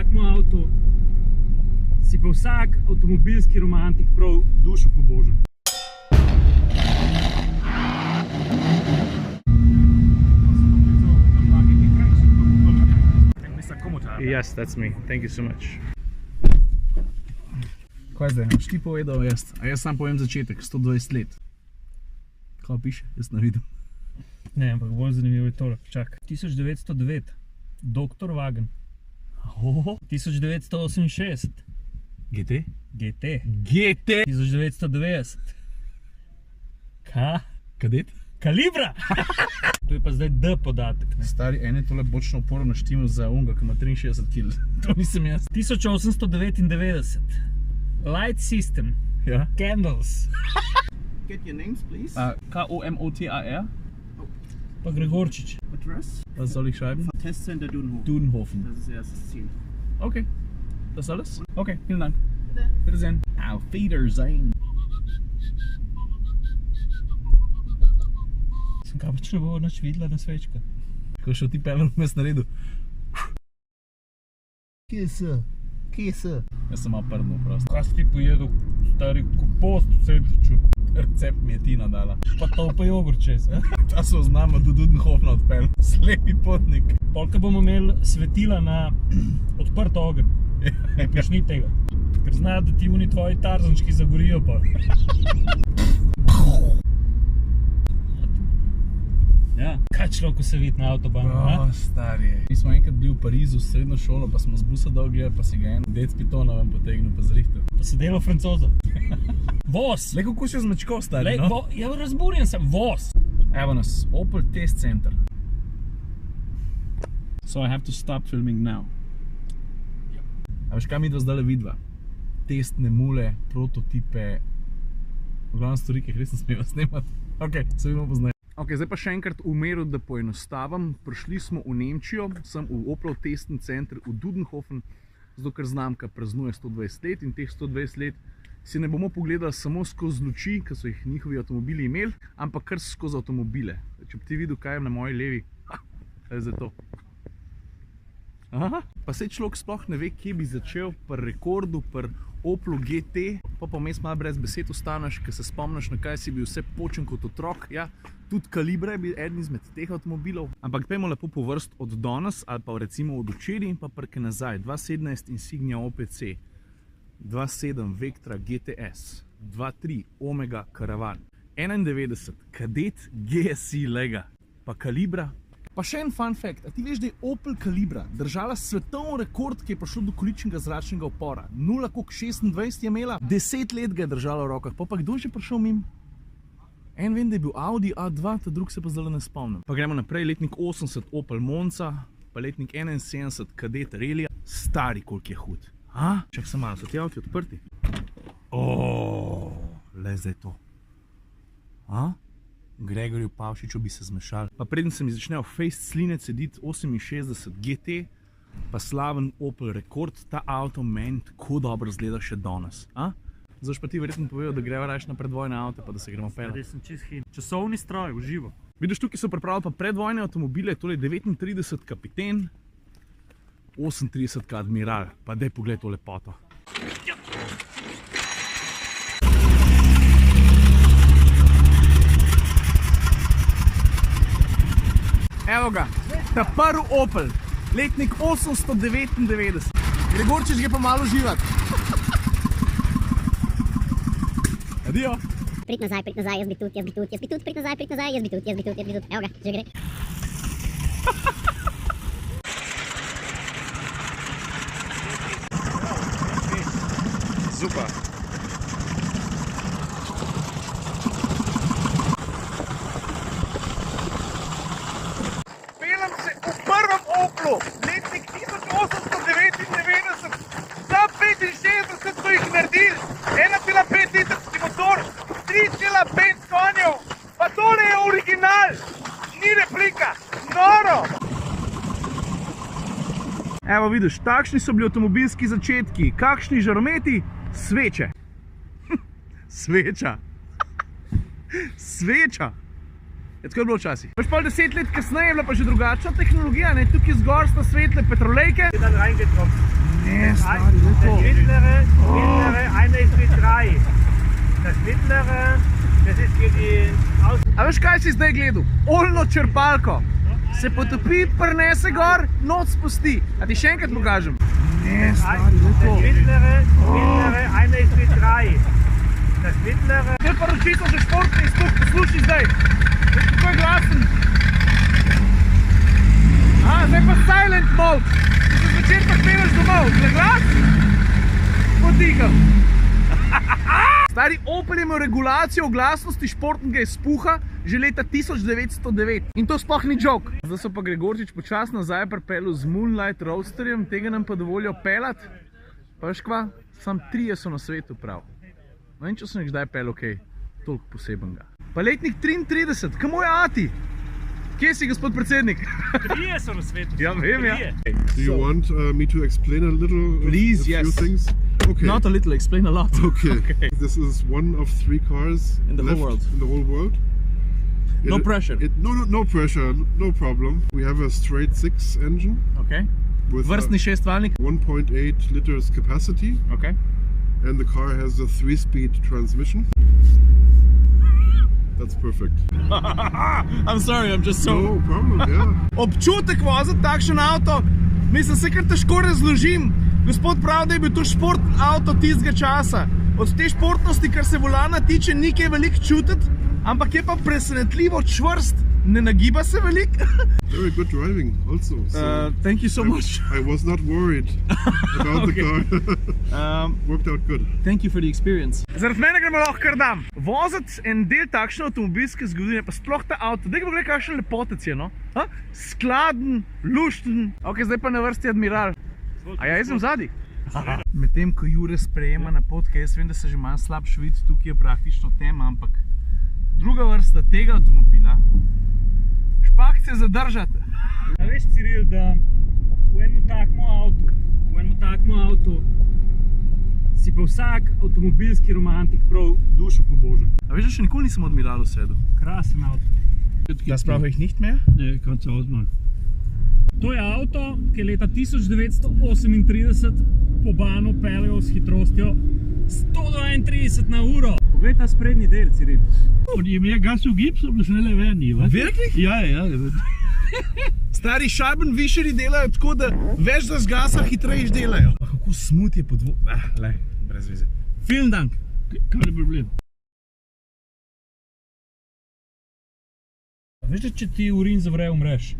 takemu avtu si pa vsak avtomobilski romantik prav dušo poboža. Yes, that's me. Thank you so much. Kaj zdaj? Boš ti povedal jaz? A jaz sam povem začetek, 120 let. Kaj piše? Jaz ne vidim. Ne, ampak bolj zanimivo je tole. Čak. 1909. Dr. Wagen. 1968. GT? GT. GT! 1990. Kadet? Kalibra! To je pa zdaj D podatek. Ne? Stari, en je tole bočno oporo naštimil za unga, ki ima 63 kg. To nisem jaz. 1899. Light system. Ja? Candles. Get your names, please. K-O-M-O-T-A-R? Pa Gregorčič. Address? Was soll ich schreiben? Testcenter Dudenhof. Dudenhofen. Das ist das erste Ziel. Okay. Das alles? Okay, vielen Dank. Wiedersehen. Auf Wiedersehen. Sem kaprično bo noč videla na svečka. Ko šel ti pelem vmes na redu. Kje se? Kje se? Jaz sem malo prdnil prosto. Kaj si ti pojedel, stari kompost v sendviču? Recept mi je Tina dala. Pa to pa jogurt čez, Ta so z nama do Dudenhofna odpel. Slepi potnik. Polka bomo imeli svetila na odprt ogenj. Ne pišni tega. Ker zna, da ti oni tvoji tarzančki zagorijo pa. Ja. Kaj človek se vidi na avtobanu, Stari. Mi smo enkrat bili v Parizu s srednjo šolo, pa smo z busa dol gledali, pa si ga en dec pitona ven potegnil, pa zrihtel. Pa se delo francoza. Voz! Le kako si jo zmečkal, stari, no? Ja, razburjen sem. Voz! Evo nas, Opel Test Center. So I have to stop filming now. A veš, kaj mi dva zdaj vidva? Testne mule, prototipe, v glavnem stvari, ki jih res ne smeva snemati. Ok, se vidimo poznaj. Ok, zdaj pa še enkrat v meru, da poenostavim. Prišli smo v Nemčijo, sem v Opel Testni center v Dudenhofen, zato ker znamka praznuje 120 let in teh 120 let si ne bomo pogledali samo skozi luči, ki so jih njihovi avtomobili imeli, ampak kar skozi avtomobile. Če bi ti videl, kaj je na moji levi, je za to. Aha. Pa sej človek sploh ne ve, kje bi začel pri rekordu, pri Opelu GT, pa vmes malo brez besed ostaneš, ker se spomniš, na kaj si bil vse počen kot otrok. Ja, tudi Calibra je bil eden izmed teh avtomobilov. Ampak pejmo lepo po vrst od danes, ali pa recimo od včeraj in pa prke nazaj. 2.17 Insignia OPC, 2.7 Vectra GTS, 2.3 Omega Caravan, 91 Kadett GSI Lega, pa Calibra. Pa še en fun fact, a ti veš, da je Opel Calibra držala svetovni rekord, ki je prišel do količnega zračnega upora. 0,26 je imela, 10 let ga je držala v rokah. Pa kdo je že prišel mimo? En vem, da je bil Audi A2, ta drug se pa zdaj ne spomnim. Pa gremo naprej, letnik 80 Opel Monza, pa letnik 71 Kadett Relija. Stari, koliko je hud. Čak sem malo, so ti avti odprti? Le zdaj to. Gregorju Pavšiču bi se zmešal. Pa preden se mi začnejo fejst sline cediti 68 GT, pa slaven Opel rekord, ta avto meni tako dobro zgleda še danes. Zdaj pa ti verjetno povedal, da greva rajš na predvojne avte, pa da se gremo pelat. Zdaj sem čist hin. Časovni stroj, v živo. Vidiš, tukaj so pripravili pa predvojne avtomobile, tole 39 Kapiten, 38 Admiral, pa daj pogled to lepoto. Evo ga, ta prvi Opel, letnik 899. Gregorčič gre pa malo uživati. Adijo. Prid nazaj, jaz bi tudi, prid nazaj, jaz bi tudi. Evo ga, že gre. Super. Letnik 1899, za 65 so jih naredili, 1,5 litrski motor, 3,5 konjev, pa tole je original, ni replika, noro! Evo vidiš, takšni so bili avtomobilski začetki, kakšni žarometi, sveče. Sveča. Sveča. Je tako je bilo včasih. Veš, pol 10 let kasneje je bila pa že drugačna tehnologija, ne? Tukaj zgor sta svetle petrolejke. Dann reingetropft. Ne, stari, ne to. Das mittlere, einer ist mit 3. Das mittlere, das ist für die Außen. A veš, kaj si zdaj gledal? Oljno črpalko. Se potopi, prinese gor, noč spusti. A ti še enkrat pokažem? Ne, stari, ne to. Das mittlere, einer ist mit 3. Das mittlere. Zdaj pa roči so že športni izkup, posluši zdaj. Veš, kako je glasen. Zdaj pa silent mode. Se zvečer pa pevaš domov, gle glas? Potiham. Stari Opel je imel regulacijo glasnosti športnega izpuha že leta 1909. In to sploh ni joke. Zdaj so pa Gregorčič počasno nazaj pripeljal z Moonlight Roadsterjem, tega nam pa dovolijo peljati. Pa veš kva, sam 3 so na svetu prav. No in če sem jih kdaj peljal kaj toliko posebenega. Pa letnik 33, kaj moj ati? Kje si, gospod predsednik? 3 so na svetu. Ja, vem, ja. Do you want me to explain a little Please, a few yes. things? Okay. Not a little, explain a lot. Okay. This is one of 3 cars In the whole left world. In the whole world. No pressure. No pressure, no problem. We have a straight 6 engine Okay. with Vrstni šestvaljnik. 1.8 liters capacity, Okay. and the car has a 3-speed transmission. That's perfect. I'm sorry, I'm just so... No problem, yeah. Občutek voziti takšen avto, mislim, se kar težko razložim. Gospod pravi, da je bil to športni avto tistega časa. Od te športnosti, kar se volana tiče, ni kaj veliko čutiti, ampak je pa presenetljivo čvrst, ne nagiba se veliko. Very good driving also. So Thank you so much. I was not worried about the car. Worked out good. Thank you for the experience. Zaradi mene gremo lahko kar dam. Voziti en del takšne avtomobilske zgodovine, pa sploh ta avto, daj ga pogledaj, kakšen lepotec je, no? Skladen, lušten. Ok, zdaj pa na vrsti Admiral. A ja, jaz sem zadnji. Medtem, ko Jure sprejema na potke, jaz vem, da se že manj slabš vidi, tukaj je praktično tema, ampak druga vrsta tega avtomobila, špakce zadržati. A veš, Ciril, da v enem takmu avtu si pa vsak avtomobilski romantik prav dušo poboža. A veš, da še nikoli nisem v Admiralu sedel? Krasen avto. Das brauche ich nicht mehr? Ne, kannst du ausmachen. To je avto, ki je leta 1938 po Banu peljal s hitrostjo 132 na uro. Poglej ta sprednji del, Ciril. Und je mehr Gas du gibst, umso schneller werden die, was? Wirklich? Ja, ja. Stari Scheibenwischerji delajo tako, da več da z gasa hitrejš delajo. Pa kako smut je pod lej, brez veze. Vielen Dank. Kein Problem. A veš, da če ti urin zavre, umreš?